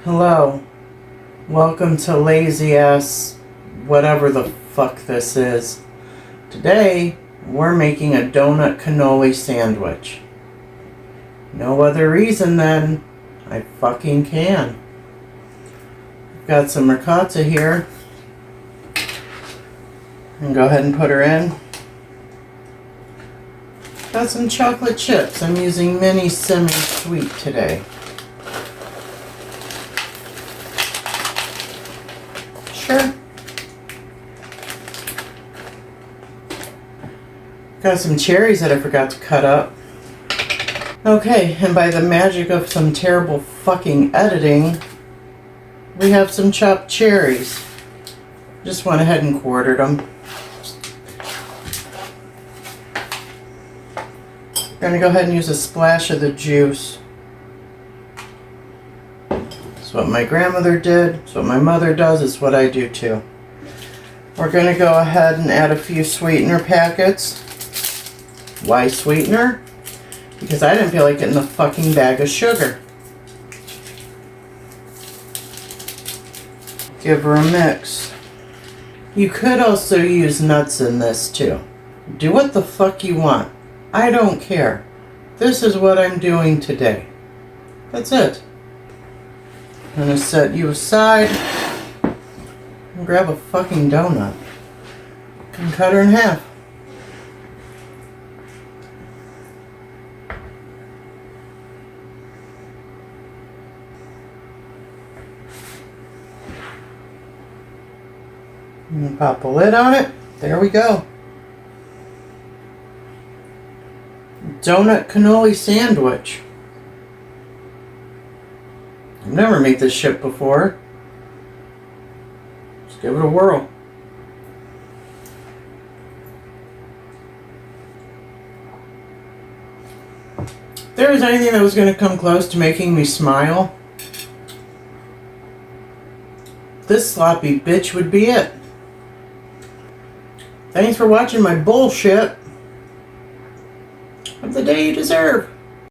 Hello, welcome to lazy ass whatever the fuck this is. Today we're making a donut cannoli sandwich. No other reason than I fucking can. Got some ricotta here. And go ahead and put her in. Got some chocolate chips. I'm using mini semi-sweet today. Sure. Got some cherries that I forgot to cut up. Okay, and by the magic of some terrible fucking editing, we have some chopped cherries. Just went ahead and quartered them. Gonna go ahead and use a splash of the juice. It's what my grandmother did, it's what my mother does, it's what I do too. We're gonna go ahead and add a few sweetener packets. Why sweetener? Because I didn't feel like getting a fucking bag of sugar. Give her a mix. You could also use nuts in this too. Do what the fuck you want. I don't care. This is what I'm doing today. That's it. I'm gonna set you aside and grab a fucking donut and cut her in half. And pop a lid on it. There we go. Donut cannoli sandwich. I've never made this shit before. Let's give it a whirl. If there was anything that was going to come close to making me smile, this sloppy bitch would be it. Thanks for watching my bullshit. Have the day you deserve.